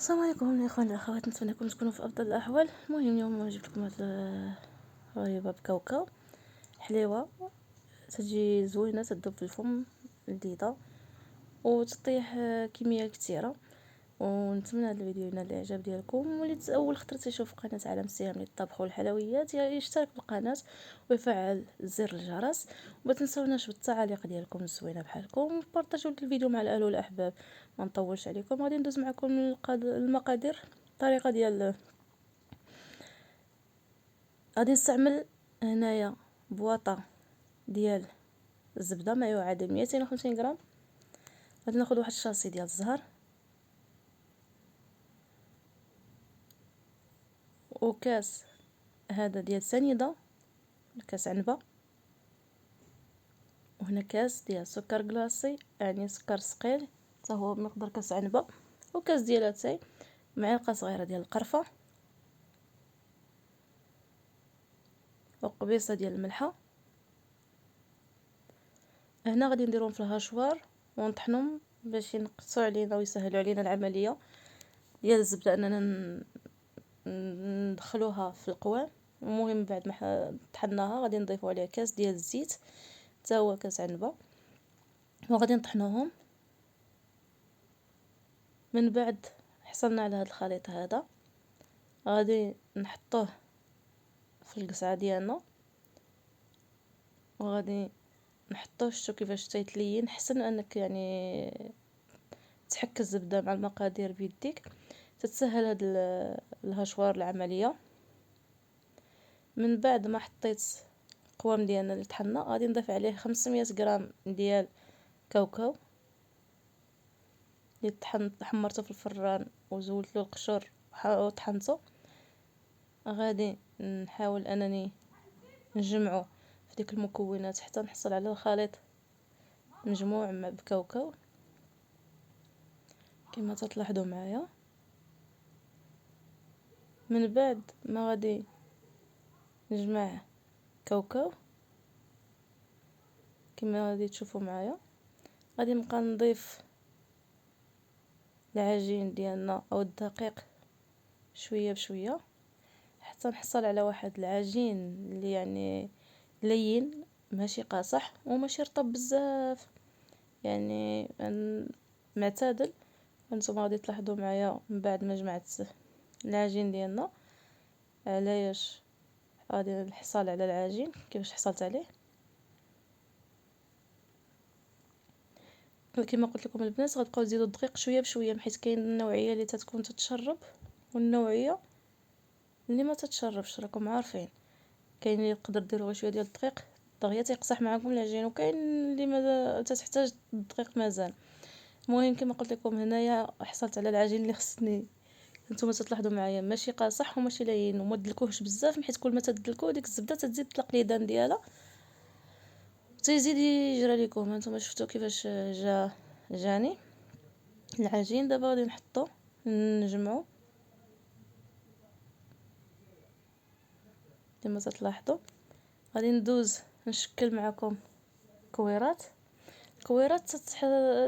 السلام عليكم الاخوان والاخوات، نتمنى انكم تكونوا في افضل الاحوال. المهم اليوم جبت لكم هاد الغريبه بكاوكاو حليوه، تجي زوينه، تذوب في الفم، لذيذه وتطيح كميه كثيره. ونتمنى هذا الفيديو ينال الاعجاب ديالكم، واللي اول خطره تشوف قناه عالم سهام للطبخ والحلويات يشترك بالقناه ويفعل زر الجرس، وما تنسوناش بالتعاليق ديالكم الزوينه بحالكم، بارطاجوا الفيديو مع الاهل والاحباب. ما نطولش عليكم، غادي ندوز معكم المقادير. الطريقه ديال غادي نستعمل هنايا بواطه ديال الزبده ما يعادل 250 غرام. غادي ناخذ واحد الشاصي ديال الزهر وكاس هذا ديال سنيده، كاس عنبه، وهنا كاس ديال سكر كلاصي يعني سكر ثقيل حتى هو بمقدار كاس عنبه، وكاس ديال اتاي، معلقه صغيره ديال القرفه، وقبيصه ديال الملحه. هنا غادي نديرهم في الهاشوار ونطحنهم باش ينقصوا علينا ويسهلوا علينا العمليه ديال الزبده اننا ندخلوها في القوام. المهم بعد ما طحناها غادي نضيفوا عليها كاس ديال الزيت حتى هو كاس عنبه، وغادي نطحنوهم. من بعد حصلنا على هذا الخليط هذا غادي نحطوه في القصعه ديالنا، وغادي نحطوه. شتو كيفاش تيتلين، حسن انك يعني تحك الزبده مع المقادير بيديك، تتسهل هاد الهشوار العمليه. من بعد ما حطيت القوام ديالنا اللي طحنا غادي نضيف عليه 500 غرام ديال كاوكاو اللي حمرته في الفران وزولت له القشور وطحنته. غادي نحاول انني نجمعه في ديك المكونات حتى نحصل على الخليط مجموع بكاوكاو كما تلاحظوا معايا. من بعد ما غادي نجمع كاوكاو كما غادي تشوفوا معايا، غادي نبقى نضيف العجين ديالنا او الدقيق شويه بشويه حتى نحصل على واحد العجين اللي يعني لين، ماشي قاصح وماشي رطب بزاف، يعني معتدل. انتم غادي تلاحظوا معايا من بعد ما جمعت العجين ديالنا علاش غادي نحصل على العجين كيفاش حصلت عليه. كما قلت لكم البنات غتبقاو تزيدوا الدقيق شويه بشويه، حيت كاين النوعيه اللي تتكون تتشرب والنوعيه اللي ما تتشربش، راكم عارفين. كاين اللي يقدر ديروا غير شويه ديال الدقيق دغيا تيقصح معكم العجين، وكاين اللي ما تحتاج الدقيق مازال. المهم كما قلت لكم هنايا حصلت على العجين اللي خصني. نتوما تلاحظوا معايا ماشي قاصح وماشي لين، وما تدلكوهش بزاف، حيت كل ما تدلكوه ديك الزبده تزيد تلقليدان ديالها تيزيد يجرى لكم. هانتوما شفتوا كيفاش جاني العجين. دابا غادي نحطو نجمعو كما تلاحظوا. غادي ندوز نشكل معكم كويرات. الكويرات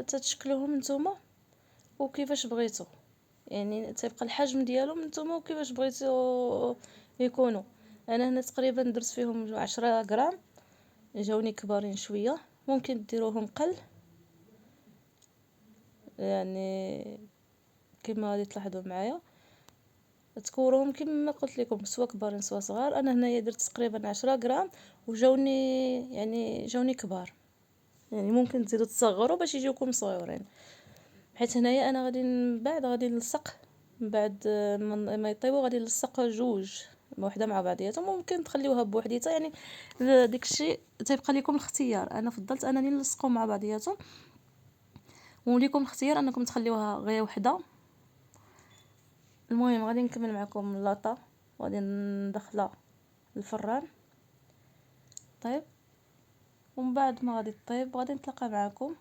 تتشكلوهم نتوما وكيفاش بغيتو، يعني تيبقى الحجم ديالهم نتوما وكيفاش بغيتو يكونوا. انا هنا تقريبا درت فيهم 10 غرام، جاوني كبارين شويه، ممكن ديروهم قل يعني كما غادي تلاحظوا معايا. تكوروهم كما قلت لكم سواء كبارين سواء صغار. انا هنايا درت تقريبا 10 غرام وجاوني يعني جاوني كبار، يعني ممكن تزيدوا تصغروا باش يجيوكم صغيورين. حيت هنايا انا غادي من بعد غادي نلصق من بعد ما يطيبوا غادي نلصق جوج وحده مع بعضياتهم، ممكن تخليوها بوحديتها يعني داكشي تيبقى لكم الاختيار. انا فضلت انني نلصقهم مع بعضياتهم، وليكم الاختيار انكم تخليوها غير وحده. المهم غادي نكمل معكم اللاطه وغادي ندخلها الفران طيب، ومن بعد ما غادي طيب غادي نتلاقى معكم.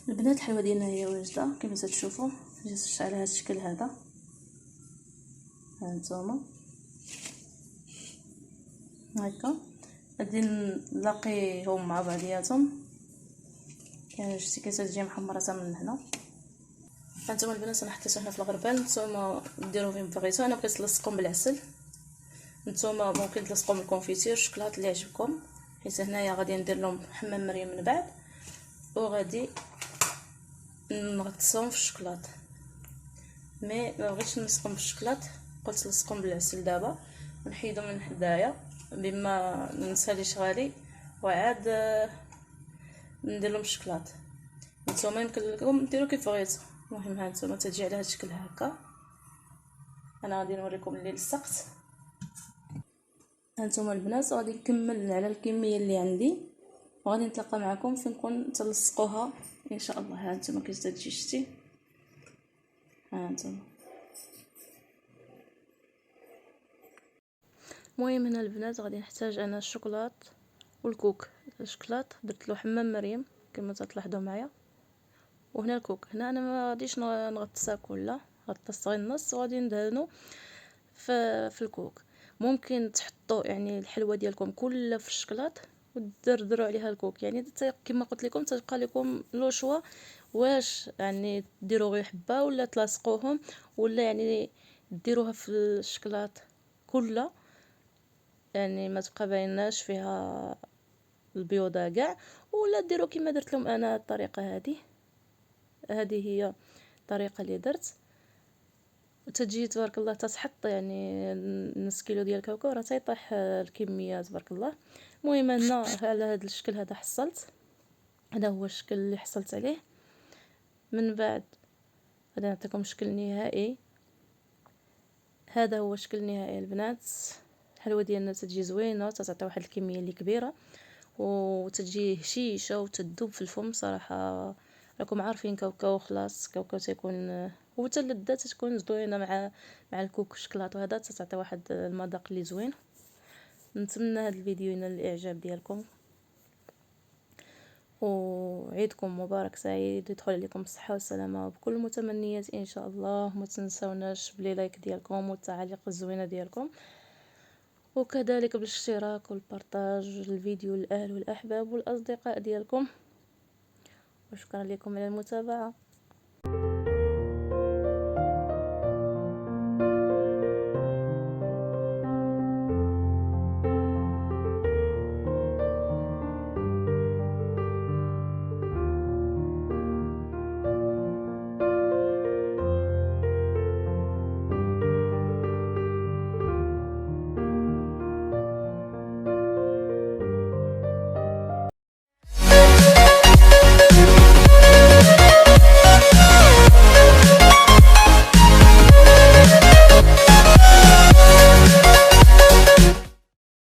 البنات الحلوه ديالنا هي واجده كما تشوفوا، جات على هذا الشكل هذا. هانتوما هكا غادي نلاقيهم مع بعضياتهم يعني شفتي كي تجي محمره من هنا. هانتوما البنات انا حطيتو هنا في الغربال، نتوما ديروا فين بغيتو. انا بغيت نلصقهم بالعسل، نتوما ممكن تلصقهم بالكونفيتير الشكلاط اللي عجبكم، حيت هنايا غادي ندير لهم حمام مريم من بعد، وغادي نغطسهم في الشكلاط. مي ما بغيتش نلصقهم بالشكلاط، قلت نلصقهم بالعسل دابا ونحيدو من حدايا بما نساليش غالي، وعاد ندير لهم الشكلاط. نتوما يمكن لكم ديروا كيف بغيتو. المهم ها نتوما تجي على هذا الشكل هكا. انا غادي نوريكم اللي لصقت. هانتوما البنات غادي نكمل على الكميه اللي عندي، وغادي نتلاقى معكم فين نكون تلصقوها ان شاء الله. هانتوما كي تجي شتي، هانتوما. المهم هنا البنات غادي نحتاج انا الشوكولات والكوك. الشوكولات درت له حمام مريم كما تلاحظوا معايا، وهنا الكوك. هنا انا ما غاديش نغطسها كلها، غطست غير النص وغادي ندهنو في الكوك. ممكن تحطوا يعني الحلوه ديالكم كلها في الشوكولات ودردروا عليها الكوك، يعني كما قلت لكم تبقى لكم لو شوا واش يعني ديروا غير حبه ولا تلاصقوهم، ولا يعني ديروها في الشوكولات كلها، يعني ما تبقى بايناش فيها البيوضه كاع، ولا ديروا كما درت لهم انا الطريقه هذه هي الطريقه اللي درت. وتجي تبارك الله تتحط يعني نص كيلو ديال الكاوكاو راه تيطيح الكميه تبارك الله. المهم هنا على هذا الشكل هذا حصلت، هذا هو الشكل اللي حصلت عليه. من بعد غادي نعطيكم شكل نهائي. هذا هو شكل نهائي البنات. الحلوه ديالنا تجي زوينه، تعطي واحد الكميه اللي كبيره وتجي هشيشه وتذوب في الفم صراحه. راكم عارفين كاوكاو خلاص، كاوكاو تيكون هو حتى اللذه تكون زوينه مع الكوك الشكلاط، وهذا تعطي واحد المذاق اللي زوين. نتمنى هذا الفيديو ينال الاعجاب ديالكم، وعيدكم مبارك سعيد، يدخل عليكم بالصحه والسلامه وبكل المتمنيات ان شاء الله. ما تنسوناش بلي لايك ديالكم والتعاليق الزوينه ديالكم، وكذلك بالاشتراك والبارطاج الفيديو للاهل والاحباب والاصدقاء ديالكم. وشكرا لكم على المتابعه.